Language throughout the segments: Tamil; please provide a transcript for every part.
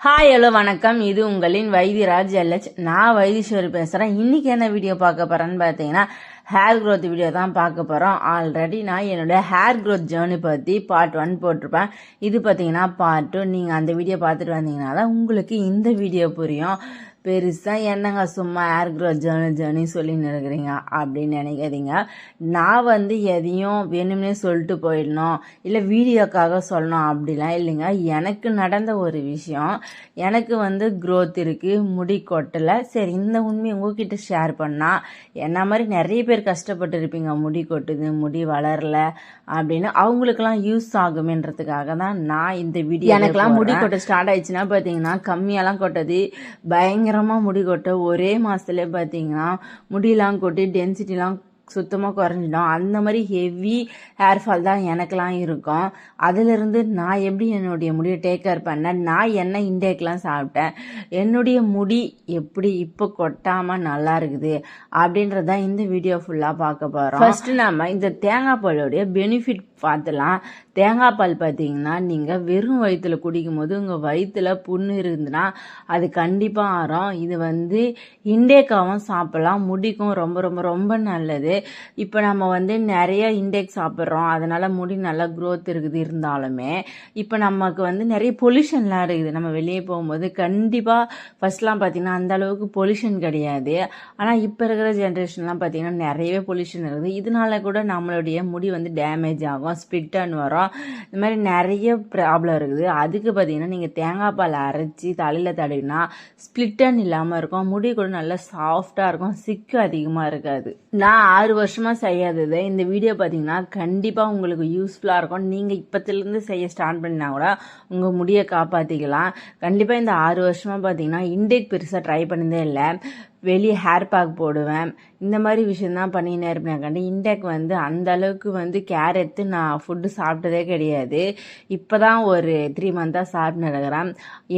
ஹாய் ஹலோ வணக்கம். இது உங்களின் வைத்தியராஜ் எல்ஹெச். நான் வைத்தீஸ்வரி பேசுகிறேன். இன்றைக்கி என்ன வீடியோ பார்க்க போகிறேன்னு பார்த்தீங்கன்னா ஹேர் க்ரோத் வீடியோ தான் பார்க்க போகிறோம். ஆல்ரெடி நான் என்னோடய ஹேர் க்ரோத் ஜேர்னி பற்றி பார்ட் 1 போட்டிருப்பேன். இது பார்த்தீங்கன்னா பார்ட் 2. நீங்கள் அந்த வீடியோ பார்த்துட்டு வந்தீங்கன்னா தான் உங்களுக்கு இந்த வீடியோ புரியும். பெருசாக என்னங்க சும்மா ஹேர் க்ரோத் ஜேர்னி சொல்லின்னு இருக்கிறீங்க அப்படின்னு நினைக்காதீங்க. நான் எதையும் வேணும்னே சொல்லிட்டு போயிடணும், இல்லை வீடியோக்காக சொல்லணும் அப்படிலாம் இல்லைங்க. எனக்கு நடந்த ஒரு விஷயம், எனக்கு க்ரோத் இருக்குது, முடி கொட்டலை. சரி, இந்த உண்மையை உங்ககிட்ட ஷேர் பண்ணால் என்ன மாதிரி நிறைய பேர் கஷ்டப்பட்டு இருப்பீங்க, முடி கொட்டுது, முடி வளரல அப்படின்னு, அவங்களுக்கெல்லாம் யூஸ் ஆகுமேன்றதுக்காக தான் நான் இந்த வீடியோ. எனக்கெல்லாம் முடி கொட்ட ஸ்டார்ட் ஆயிடுச்சுன்னா பார்த்தீங்கன்னா கம்மியாலாம் கொட்டது, பயங்கரமாக முடி கொட்ட ஒரே மாதத்துலேயே பார்த்தீங்கன்னா முடியெல்லாம் கொட்டி டென்சிட்டிலாம் சுத்தமாக குறைஞ்சிடும். அந்த மாதிரி ஹெவி ஹேர் ஃபால் தான் எனக்கெல்லாம் இருக்கும். அதிலிருந்து நான் எப்படி என்னுடைய முடியை டேக் கேர் பண்ணேன், நான் என்ன இன்டேக்லாம் சாப்பிட்டேன், என்னுடைய முடி எப்படி இப்போ கொட்டாமல் நல்லா இருக்குது அப்படின்றதான் இந்த வீடியோ ஃபுல்லாக பார்க்க போகிறோம். ஃபர்ஸ்ட்டு நம்ம இந்த தேங்காய் பாலுடைய பெனிஃபிட் பார்த்துலாம். தேங்காய் பால் பார்த்தீங்கன்னா நீங்கள் வெறும் வயிற்றில் குடிக்கும் போது உங்கள் வயிற்றில் புண்ணு இருந்துன்னா அது கண்டிப்பாக ஆறும். இது இண்டேக்காகவும் சாப்பிட்லாம், முடிக்கும் ரொம்ப ரொம்ப ரொம்ப நல்லது. இப்போ நம்ம நிறைய இண்டேக் சாப்பிட்றோம், அதனால் முடி நல்லா க்ரோத் இருக்குது. இருந்தாலுமே இப்போ நமக்கு நிறைய பொல்யூஷன்லாம் இருக்குது. நம்ம வெளியே போகும்போது கண்டிப்பாக ஃபர்ஸ்ட்லாம் பார்த்தீங்கன்னா அந்த அளவுக்கு பொல்யூஷன் கிடையாது. ஆனால் இப்போ இருக்கிற ஜென்ரேஷன்லாம் பார்த்தீங்கன்னா நிறையவே பொல்யூஷன் இருக்குது. இதனால கூட நம்மளுடைய முடி டேமேஜ் ஆகும், ஸ்பிட்டன்னு வரும். இந்த மாதிரி நிறைய ப்ராப்ளம் இருக்குது. அதுக்கு பார்த்தீங்கன்னா நீங்கள் தேங்காய் பால் அரைச்சி தலையில் தடவினா ஸ்பிளிட்டன் இல்லாமல் இருக்கும், முடி கூட நல்லா சாஃப்டாக இருக்கும், சிக்கு அதிகமாக இருக்காது. நான் 6 வருஷமாக செய்யாதது இந்த வீடியோ பார்த்தீங்கன்னா கண்டிப்பாக உங்களுக்கு யூஸ்ஃபுல்லாக இருக்கும். நீங்கள் இப்போத்துலேருந்து செய்ய ஸ்டார்ட் பண்ணினா கூட உங்கள் முடியை காப்பாற்றிக்கலாம். கண்டிப்பாக இந்த 6 வருஷமாக பார்த்தீங்கன்னா இண்டேக் பெருசாக ட்ரை பண்ணதே இல்லை. வெளியே ஹேர் பேக் போடுவேன், இந்த மாதிரி விஷயந்தான் பண்ணினே இருப்பேன். இண்டேக் அந்த அளவுக்கு கேர் எடுத்து நான் ஃபுட்டு சாப்பிட்டதே கிடையாது. இப்போ தான் ஒரு 3 மந்த்தாக சாப்பிட்டு இருக்கிறேன்.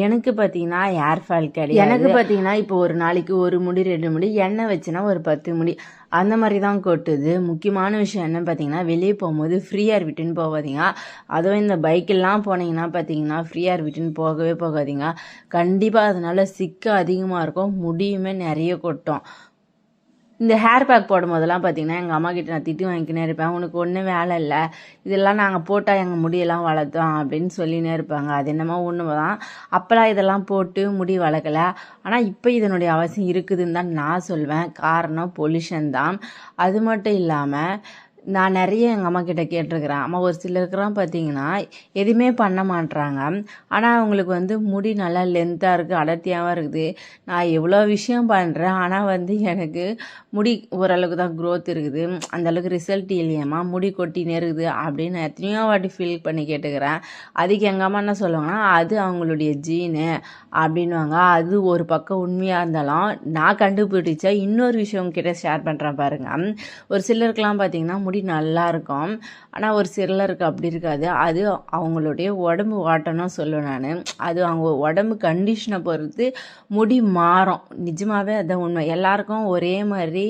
எனக்கு பார்த்தீங்கன்னா ஹேர் ஃபால் கிடையாது. எனக்கு பார்த்தீங்கன்னா இப்போ ஒரு நாளைக்கு 1 முடி 2 முடி, எண்ணெய் வச்சுன்னா ஒரு 10 முடி அந்த மாதிரி தான் கொட்டுது. முக்கியமான விஷயம் என்னன்னு பார்த்தீங்கன்னா வெளியே போகும்போது ஃப்ரீ ஹேர் விட்டுன்னு போகாதீங்க. அதுவும் இந்த பைக்கெல்லாம் போனீங்கன்னா பார்த்தீங்கன்னா ஃப்ரீ ஹேர் விட்டுன்னு போகவே போகாதீங்க. கண்டிப்பாக அதனால சிக்கு அதிகமாக இருக்கும், முடியுமே நிறைய கொட்டும். இந்த ஹேர் பேக் போடும் போதெல்லாம் பார்த்தீங்கன்னா எங்கள் அம்மா கிட்ட நான் திட்டு வாங்கிக்கினே இருப்பேன், உனக்கு ஒன்றும் வேலை இல்லை, இதெல்லாம் நாங்கள் போட்டால் எங்கள் முடியெல்லாம் வளர்த்தோம் அப்படின்னு சொல்லினே இருப்பாங்க. அது என்னமோ ஒன்று தான். அப்போலாம் இதெல்லாம் போட்டு முடி வளர்க்கலை. ஆனால் இப்போ இதனுடைய அவசியம் இருக்குதுன்னு தான் நான் சொல்வேன். காரணம் பொல்யூஷன் தான். அது மட்டும் இல்லாமல் நான் நிறைய எங்கள் அம்மா கிட்ட கேட்டிருக்கிறேன். அம்மா ஒரு சிலருக்குலாம் பார்த்தீங்கன்னா எதுவுமே பண்ண மாட்டுறாங்க, ஆனால் அவங்களுக்கு முடி நல்லா லென்த்தாக இருக்குது, அடர்த்தியாகவும் இருக்குது. நான் எவ்வளோ விஷயம் பண்ணுறேன், ஆனால் எனக்கு முடி ஓரளவுக்கு தான் க்ரோத் இருக்குது, அந்தளவுக்கு ரிசல்ட் இல்லையம்மா, முடி கொட்டினே இருக்குது அப்படின்னு எத்தனையோ வாட்டி ஃபீல் பண்ணி கேட்டுக்கிறேன். அதுக்கு எங்கள் அம்மா என்ன சொல்லுவாங்கன்னா அது அவங்களுடைய ஜீனு அப்படின்வாங்க. அது ஒரு பக்கம் உண்மையாக இருந்தாலும் நான் கண்டுபிடிச்ச இன்னொரு விஷயம் உங்ககிட்ட ஷேர் பண்ணுறேன் பாருங்கள். ஒரு சிலருக்குலாம் பார்த்தீங்கன்னா முடி நல்லா இருக்கும், ஆனால் ஒரு சிலருக்கு அப்படி இருக்காது. அது அவங்களுடைய உடம்பு வாட்டணும் சொல்லுவேன் நான். அது அவங்க உடம்பு கண்டிஷனை பொறுத்து முடி மாறும். நிஜமாகவே அதுதான் உண்மை. எல்லாருக்கும் ஒரே மாதிரி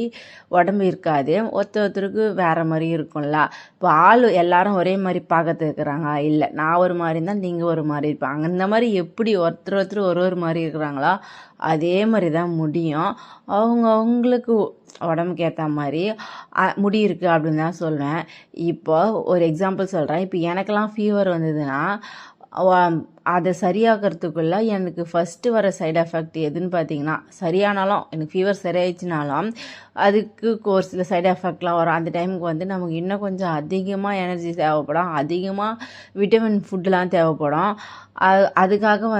உடம்பு இருக்காது, ஒருத்தருக்கு வேறு மாதிரி இருக்கும்ல. இப்போ ஆள் எல்லாரும் ஒரே மாதிரி பார்க்கறது இருக்கிறாங்க இல்லை, நான் ஒரு மாதிரி இருந்தால் நீங்கள் ஒரு மாதிரி இருப்பாங்க. அந்த மாதிரி எப்படி ஒருத்தர் ஒரு மாதிரி இருக்கிறாங்களோ அதே மாதிரி தான் முடியும். அவங்களுக்கு உடம்புக்கு ஏற்ற மாதிரி முடி இருக்குது அப்படின்னு தான் சொல்வேன். இப்போ ஒரு எக்ஸாம்பிள் சொல்கிறேன். இப்போ எனக்கெல்லாம் ஃபீவர் வந்ததுன்னா அதை சரியாகிறதுக்குள்ளே எனக்கு ஃபஸ்ட்டு வர சைடு எஃபெக்ட் எதுன்னு பார்த்தீங்கன்னா, சரியானாலும் எனக்கு ஃபீவர் சரியாயிடுச்சுனாலும் அதுக்கு ஒரு சில சைடு எஃபெக்ட்லாம் வரும். அந்த டைமுக்கு நமக்கு இன்னும் கொஞ்சம் அதிகமாக எனர்ஜி தேவைப்படும், அதிகமாக விட்டமின் ஃபுட்டுலாம் தேவைப்படும். அதுக்காக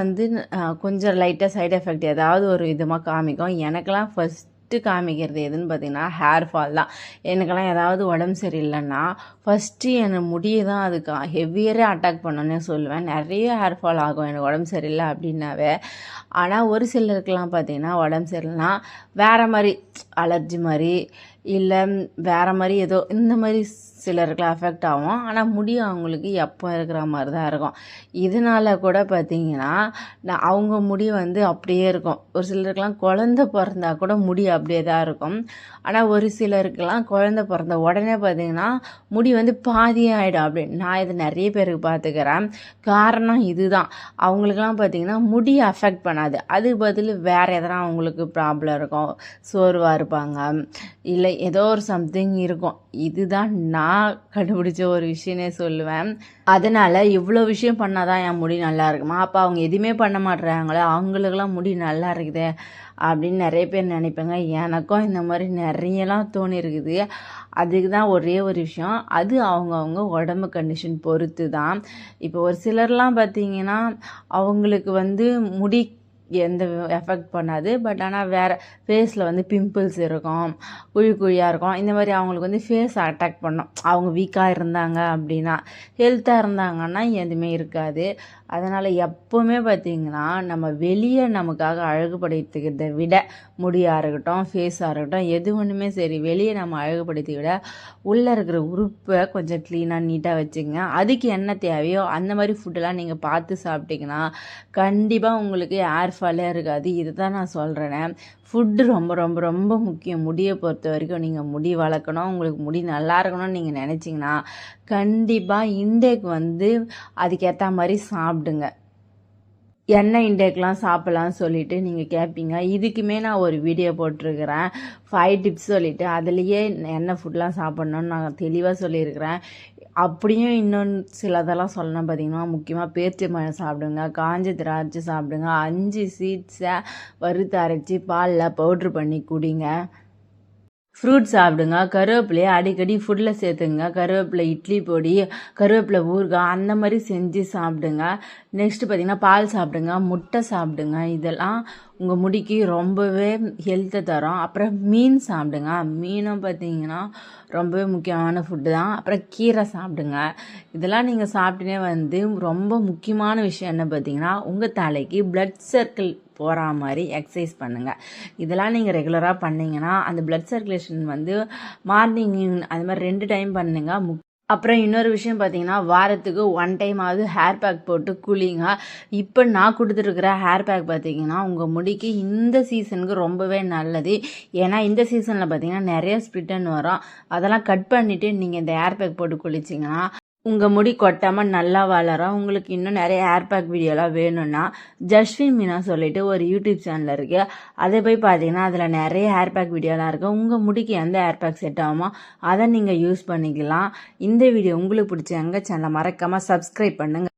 கொஞ்சம் லைட்டாக சைடு எஃபெக்ட் ஏதாவது ஒரு விதமாக காமிக்கும். எனக்கெல்லாம் ஃபஸ்ட்டு காமிக்கிறது எதுன்னு பார்த்தீங்கன்னா ஹேர் ஃபால் தான். எனக்கெல்லாம் ஏதாவது உடம்பு சரியில்லைன்னா ஃபஸ்ட்டு எனக்கு முடியை தான் அதுக்கு ஹெவியரே அட்டாக் பண்ணணுன்னே சொல்லுவேன். நிறைய ஹேர் ஃபால் ஆகும் எனக்கு உடம்பு சரியில்லை அப்படின்னாவே. ஆனால் ஒரு சிலருக்கெல்லாம் பார்த்தீங்கன்னா உடம்பு சரியில்லைன்னா வேறு மாதிரி அலர்ஜி மாதிரி இல்லை வேறு மாதிரி ஏதோ இந்த மாதிரி சிலருக்குலாம் அஃபெக்ட் ஆகும். ஆனால் முடி அவங்களுக்கு எப்போ இருக்கிற மாதிரி தான் இருக்கும். இதனால கூட பார்த்தீங்கன்னா அவங்க முடி வந்து அப்படியே இருக்கும். ஒரு சிலருக்குலாம் குழந்த பிறந்தா கூட முடி அப்படியே தான் இருக்கும். ஆனால் ஒரு சிலருக்குலாம் குழந்த பிறந்த உடனே பார்த்தீங்கன்னா முடி வந்து பாதியே ஆகிடும் அப்படின்னு நான் இது நிறைய பேருக்கு பார்த்துக்கிறேன். காரணம் இதுதான். அவங்களுக்குலாம் பார்த்தீங்கன்னா முடி அஃபெக்ட் பண்ணாது. அதுக்கு பதில் வேறு எதனா அவங்களுக்கு ப்ராப்ளம் இருக்கும். சோர்வாக இருப்பாங்க, இல்லை ஏதோ ஒரு சம்திங் இருக்கும். இதுதான் நான் கண்டுபிடிச்ச ஒரு விஷயமே சொல்லுவேன். அதனால் இவ்வளோ விஷயம் பண்ணால் தான் என் முடி நல்லா இருக்குமா? அப்போ அவங்க எதுவுமே பண்ண மாட்டுறாங்களே, அவங்களுக்கெல்லாம் முடி நல்லா இருக்குதே அப்படின்னு நிறைய பேர் நினைப்பாங்க. எனக்கும் இந்த மாதிரி நிறையலாம் தோணியிருக்குது. அதுக்கு தான் ஒரே ஒரு விஷயம், அது அவங்கவுங்க உடம்பு கண்டிஷன் பொறுத்து தான். இப்போ ஒரு சிலர்லாம் பார்த்தீங்கன்னா அவங்களுக்கு வந்து முடி எந்த எஃபெக்ட் பண்ணாது. பட் ஆனால் வேறு ஃபேஸில் வந்து பிம்பிள்ஸ் இருக்கும், குழியாக இருக்கும். இந்த மாதிரி அவங்களுக்கு வந்து ஃபேஸ் அட்டாக் பண்ணும். அவங்க வீக்காக இருந்தாங்க அப்படின்னா. ஹெல்த்தாக இருந்தாங்கன்னா எதுவுமே இருக்காது. அதனால் எப்போவுமே பார்த்திங்கன்னா நம்ம வெளியே நமக்காக அழகுபடுத்திக்கிறத விட முடியாக இருக்கட்டும், ஃபேஸாக இருக்கட்டும், எது ஒன்றுமே சரி, வெளியே நம்ம அழகுபடுத்தி விட உள்ளே இருக்கிற உறுப்பை கொஞ்சம் க்ளீனாக நீட்டாக வச்சுங்க. அதுக்கு என்ன தேவையோ அந்த மாதிரி ஃபுட்டெல்லாம் நீங்கள் பார்த்து சாப்பிட்டிங்கன்னா கண்டிப்பாக உங்களுக்கு ஹேர் ஃபாலே இருக்காது. இதுதான் நான் சொல்கிறேனே. ஃபுட்டு ரொம்ப ரொம்ப ரொம்ப முக்கியம். முடியை பொறுத்த வரைக்கும் நீங்கள் முடி வளர்க்கணும், உங்களுக்கு முடி நல்லா இருக்கணும்னு நீங்கள் நினச்சிங்கன்னா கண்டிப்பாக இன்டேக் வந்து அதுக்கேற்ற மாதிரி சாப்பிடுங்க. எண்ணெய் இன்டேக்லாம் சாப்பிட்லான்னு சொல்லிட்டு நீங்கள் கேட்பீங்க. இதுக்குமே நான் ஒரு வீடியோ போட்டிருக்கிறேன், 5 டிப்ஸ் சொல்லிவிட்டு. அதுலேயே என்ன ஃபுட்லாம் சாப்பிட்ணுன்னு நான் தெளிவாக சொல்லியிருக்கிறேன். அப்படியும் இன்னொன்று சிலதெல்லாம் சொல்லணும். பார்த்தீங்கன்னா முக்கியமாக பேரிச்சம்பழம் சாப்பிடுங்க, காஞ்ச திராட்சை சாப்பிடுங்க, 5 சீட்ஸை வறுத்து அரைச்சி பாலில் பவுட்ரு பண்ணி குடிங்க. ஃப்ரூட் சாப்பிடுங்க. கருவேப்பிலையை அடிக்கடி ஃபுட்டில் சேர்த்துங்க. கருவேப்பிலை இட்லி பொடி, கருவேப்பிலை ஊறுகாய் அந்த மாதிரி செஞ்சு சாப்பிடுங்க. நெக்ஸ்ட்டு பார்த்திங்கன்னா பால் சாப்பிடுங்க, முட்டை சாப்பிடுங்க. இதெல்லாம் உங்கள் முடிக்கு ரொம்பவே ஹெல்த்தை தரும். அப்புறம் மீன் சாப்பிடுங்க. மீனும் பார்த்திங்கன்னா ரொம்பவே முக்கியமான ஃபுட்டு தான். அப்புறம் கீரை சாப்பிடுங்க. இதெல்லாம் நீங்கள் சாப்பிட்டுனே வந்து ரொம்ப முக்கியமான விஷயம் என்ன பார்த்திங்கன்னா உங்கள் தலைக்கு பிளட் சர்க்கிள் போகிற மாதிரி எக்ஸசைஸ் பண்ணுங்கள். இதெல்லாம் நீங்கள் ரெகுலராக பண்ணிங்கன்னா அந்த பிளட் சர்க்குலேஷன் வந்து மார்னிங் அது மாதிரி 2 டைம் பண்ணுங்க. அப்புறம் இன்னொரு விஷயம் பார்த்தீங்கன்னா வாரத்துக்கு 1 டைமாவது ஹேர் பேக் போட்டு குளிங்க. இப்போ நான் கொடுத்துருக்குற ஹேர் பேக் பார்த்தீங்கன்னா உங்கள் முடிக்கு இந்த சீசனுக்கு ரொம்பவே நல்லது. ஏன்னா இந்த சீசனில் பார்த்தீங்கன்னா நிறைய ஸ்ப்ளிட்டன் வரும். அதெல்லாம் கட் பண்ணிவிட்டு நீங்கள் இந்த ஹேர் பேக் போட்டு குளிச்சிங்கன்னா உங்கள் முடி கொட்டாமல் நல்லா வளரும். உங்களுக்கு இன்னும் நிறைய ஹேர் பேக் வீடியோலாம் வேணும்னா ஜஸ்வின் மீனா சொல்லிட்டு ஒரு யூடியூப் சேனல் இருக்குது. அதை போய் பார்த்தீங்கன்னா அதில் நிறைய ஹேர் பேக் வீடியோலாம் இருக்குது. உங்கள் முடிக்கு எந்த ஹேர் பேக் செட் ஆகுமோ அதை நீங்கள் யூஸ் பண்ணிக்கலாம். இந்த வீடியோ உங்களுக்கு பிடிச்ச எங்கள் சேனலை மறக்காமல் சப்ஸ்கிரைப் பண்ணுங்கள்.